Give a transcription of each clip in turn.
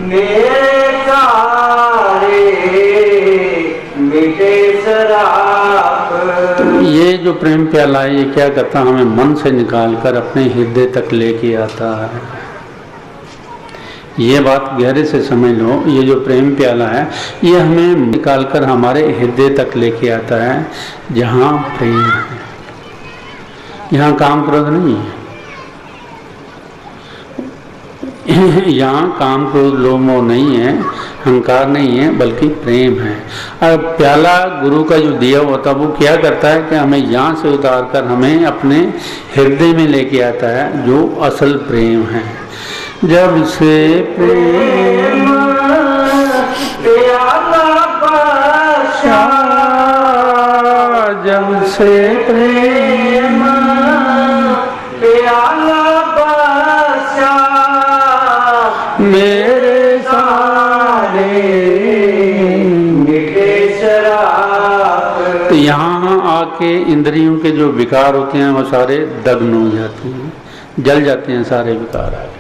मेरे सारे मिटे शराब। ये जो प्रेम प्याला है ये क्या करता है, हमें मन से निकाल कर अपने हृदय तक लेके आता है। ये बात गहरे से समझ लो, ये जो प्रेम प्याला है ये हमें निकाल कर हमारे हृदय तक लेके आता है, जहाँ प्रेम है, यहाँ काम क्रोध नहीं है। यहाँ काम क्रोध लोभ मोह नहीं है, अहंकार नहीं है, बल्कि प्रेम है। और प्याला गुरु का जो दिया होता है वो क्या करता है कि हमें यहाँ से उतार कर हमें अपने हृदय में लेके आता है, जो असल प्रेम है। जब से प्रेम प्याला बरसा, जब से प्रेम प्याला बरसा, मेरे सारे मिटे शराब। तो यहाँ आके इंद्रियों के जो विकार होते हैं वो सारे दग्न हो जाते हैं, जल जाते हैं सारे विकार आके।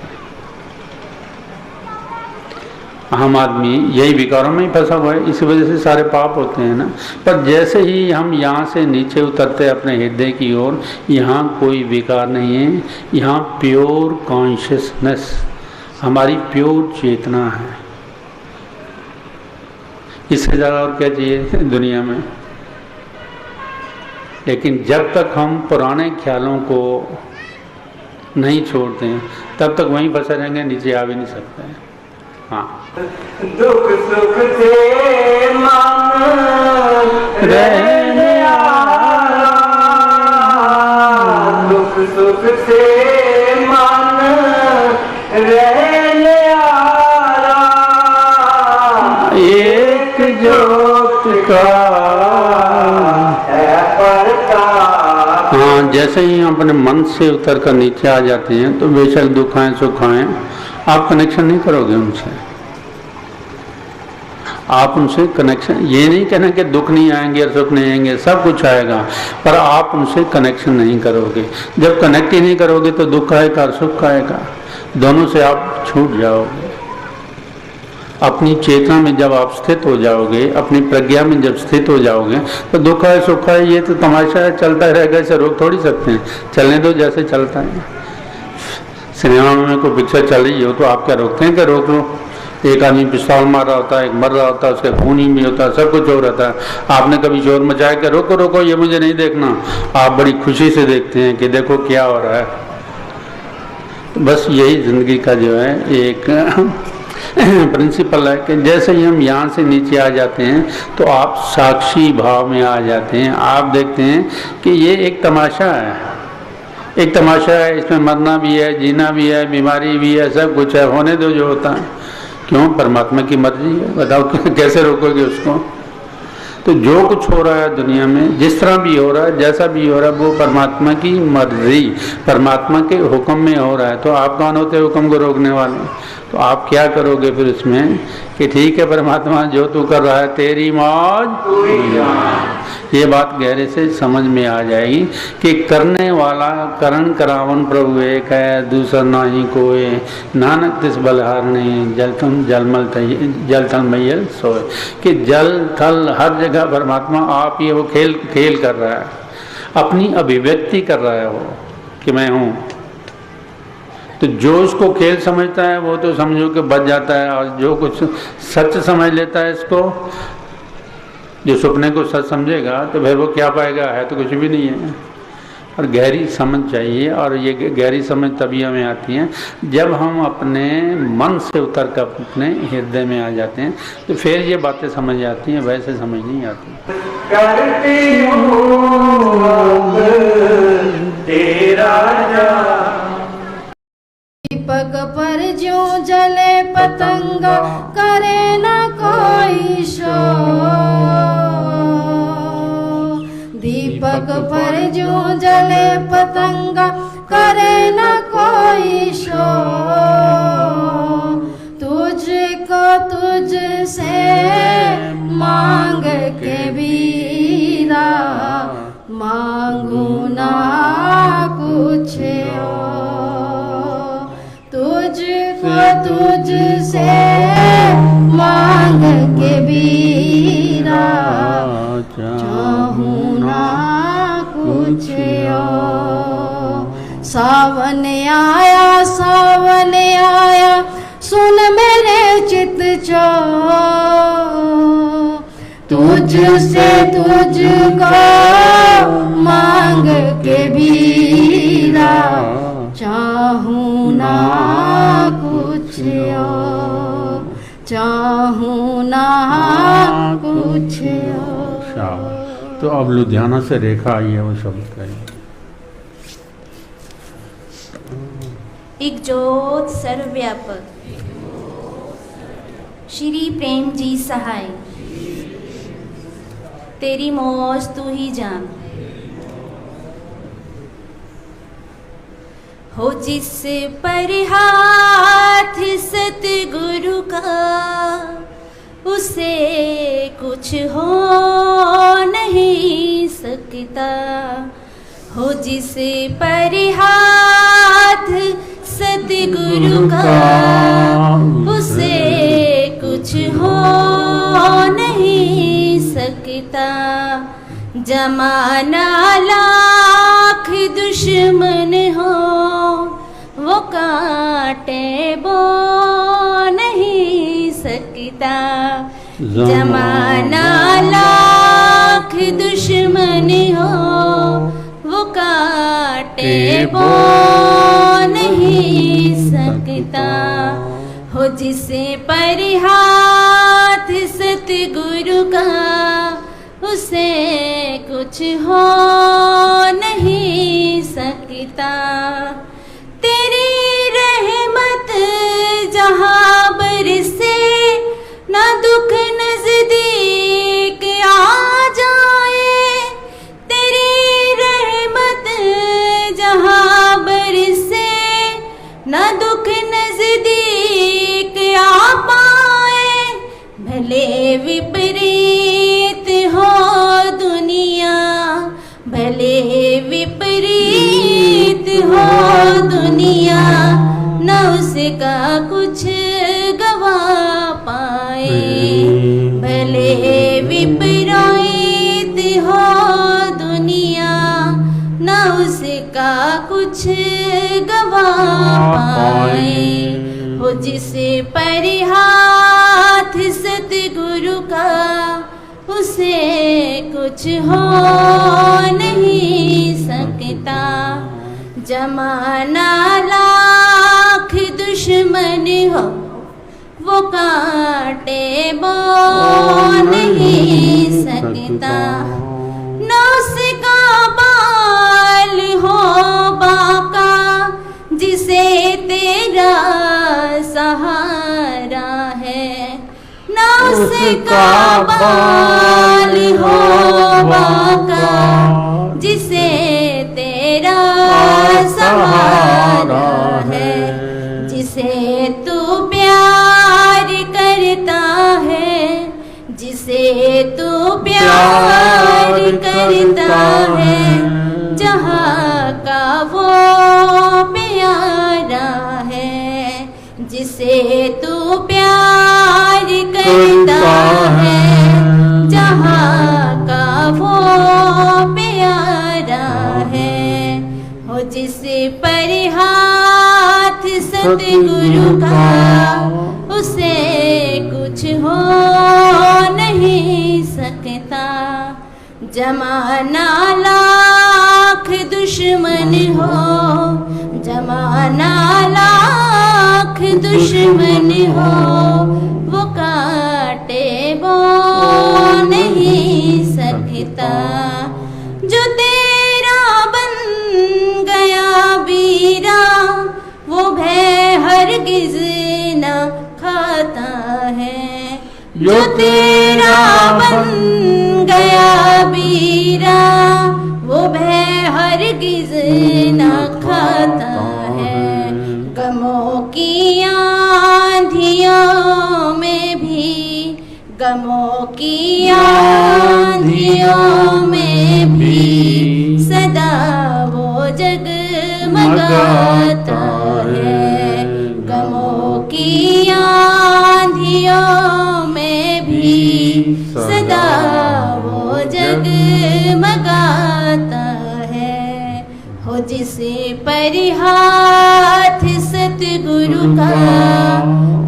आम आदमी यही विकारों में ही फंसा हुआ है, इसी वजह से सारे पाप होते हैं ना। पर जैसे ही हम यहाँ से नीचे उतरते हैं अपने हृदय की ओर, यहाँ कोई विकार नहीं है, यहाँ प्योर कॉन्शियसनेस, हमारी प्योर चेतना है। इससे ज़्यादा और क्या चाहिए दुनिया में। लेकिन जब तक हम पुराने ख्यालों को नहीं छोड़ते हैं तब तक वहीं फंसे रहेंगे, नीचे आ भी नहीं सकते हैं। हाँ, दुख सुख से मन रहने आला, दुख सुख से मन रहने आला, एक ज्योत का है प्रकाश। हाँ, जैसे ही हम अपने मन से उतर कर नीचे आ जाते हैं तो बेशक दुख आए सुख आए, आप कनेक्शन नहीं करोगे उनसे। आप उनसे कनेक्शन, ये नहीं कहना कि दुख नहीं आएंगे और सुख नहीं आएंगे, सब कुछ आएगा, पर आप उनसे कनेक्शन नहीं करोगे। जब कनेक्ट ही नहीं करोगे तो दुख आएगा और सुख आएगा, दोनों से आप छूट जाओगे। अपनी चेतना में जब आप स्थित हो जाओगे, अपनी प्रज्ञा में जब स्थित हो जाओगे, तो दुख है सुख है ये तो तमाशा है, चलता रहेगा, इसे रोक थोड़ी सकते हैं। चलने दो जैसे चलता है। सिनेमा में कोई पिक्चर चल रही हो तो आप क्या रोकते हैं कि रोक लो। एक आदमी पिस्तौल मार रहा होता है, एक मर रहा होता है, उसके खून ही भी होता है, सब कुछ हो रहता है। आपने कभी शोर मचाया कि रोको रोको ये मुझे नहीं देखना, आप बड़ी खुशी से देखते हैं कि देखो क्या हो रहा है। तो बस यही जिंदगी का जो है एक प्रिंसिपल है कि जैसे ही हम यहाँ से नीचे आ जाते हैं तो आप साक्षी भाव में आ जाते हैं। आप देखते हैं कि ये एक तमाशा है, एक तमाशा है, इसमें मरना भी है, जीना भी है, बीमारी भी है, सब कुछ है, होने दो जो होता है। क्यों? परमात्मा की मर्जी है, बताओ कैसे रोकोगे उसको। तो जो कुछ हो रहा है दुनिया में, जिस तरह भी हो रहा है, जैसा भी हो रहा है, वो परमात्मा की मर्जी, परमात्मा के हुक्म में हो रहा है। तो आप कौन होते हैं हुक्म को रोकने वाले? तो आप क्या करोगे फिर इसमें कि ठीक है परमात्मा जो तू कर रहा है तेरी मौज। ये बात गहरे से समझ में आ जाएगी कि करने वाला करण करावन प्रभु एक है, दूसरा ना ही कोई, नानक तिस बलहारने जल तुम जल थल मैयल सोए। कि जल थल हर जगह परमात्मा आप ये वो खेल कर रहा है, अपनी अभिव्यक्ति कर रहा है वो कि मैं हूँ। तो जो उसको खेल समझता है वो तो समझो कि बच जाता है, और जो कुछ सच समझ लेता है इसको, जो सपने को सच समझेगा तो फिर वो क्या पाएगा, है तो कुछ भी नहीं है। और गहरी समझ चाहिए, और ये गहरी समझ तभी हमें आती है जब हम अपने मन से उतर कर अपने हृदय में आ जाते हैं, तो फिर ये बातें समझ आती हैं, वैसे समझ नहीं आती। करती हूँ तेरा दीपक पर जो जले पतंगा करे न कोई शोर, दीपक पर जो जले पतंगा करे न कोई शोर, तुझको तुझसे मांग के बीरा मांगू ना कुछ और, तुझको तुझसे मांग के बीरा, चाहूं ना कुछ और। सावन आया सावन आया, सुन मेरे चित चोर, तुझसे तुझको मांग के बीरा, चाहूं ना कुछ और, चाहूं ना कुछ और। तो अब लुधियाना से रेखा आई है, वो शब्द कही। एक जोत सर्वव्यापक श्री प्रेम जी सहाय, तेरी मौज तू ही जान। हो जिस पर हाथ सतगुरु का, उसे कुछ हो नहीं सकता। हो जिस पर हाथ सतगुरु का, उसे कुछ हो नहीं सकता। जमाना लाख दुश्मन हो, वो कांटे बो नहीं सकता। जमाना लाख दुश्मन हो, वो कांटे बो नहीं सकता। हो जिसे पर हाथ सतगुरु का, उसे कुछ हो नहीं सकता। तेरी रहमत जहाँ बरसे, ना दुख नजदीक आ जाए। तेरी रहमत जहाँ बरसे, ना दुख नजदीक आ पाए। भले विपरीत हो दुनिया, भले विपरीत हो दुनिया, न उसका कुछ गवा पाए। भले विपरीत हो दुनिया, न उसका कुछ गवा पाए। हो जिसे पर हाथ सतगुरु का, उसे कुछ हो नहीं सकता। जमाना लाख दुश्मन हो, वो कांटे बो नहीं सकता। न उसका बाल हो बाका, जिसे तेरा सहारा है। न उसका बाल हो बाका, जिसे तेरा सहारा है। जिसे तू प्यार करता है, जिसे तू प्यार करता है, जहाँ का वो प्यारा है। जिसे तू प्यार करता है, जहाँ का वो प्यारा है। हो जिसे पर हाथ सतगुरु का, उसे कुछ हो नहीं सकता। जमाना लाख दुश्मन हो, जमाना लाख दुश्मन हो, वो कांटे बो नहीं सकता। जो तेरा बन गया बीरा, वो भय हरगिज न खाता है। जो तेरा बन गया बीरा, वो भय हरगिज न खाता है। गमों की आंधियों में भी, गमों की आंधियों में भी, सदा वो जगमगाता है। गमों की आंधियों जिसे पर हाथ सतगुरु का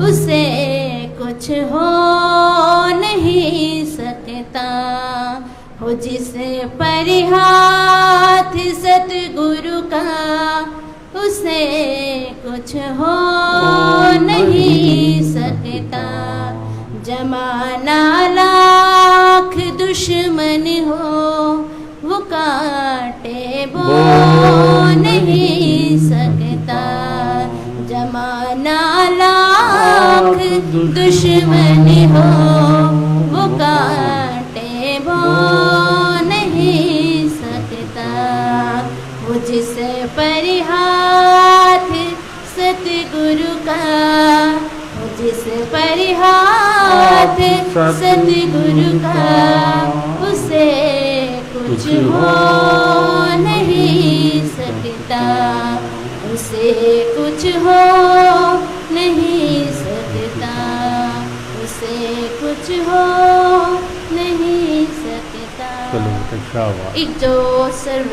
उसे कुछ हो नहीं सकता। हो जिसे पर हाथ सतगुरु का उसे कुछ हो नहीं सकता। जमाना लाख दुश्मन हो वो काटे वो नहीं सकता। जमाना लाख दुश्मन हो वो काटे वो नहीं सकता। वो जिस पर हाथ सतगुरु का वो जिस पर हाथ सतगुरु का उसे कुछ हो नहीं सकता। उसे कुछ हो नहीं सकता। उसे कुछ हो नहीं सकता। चलो, अच्छा हुआ। एक जो सर्व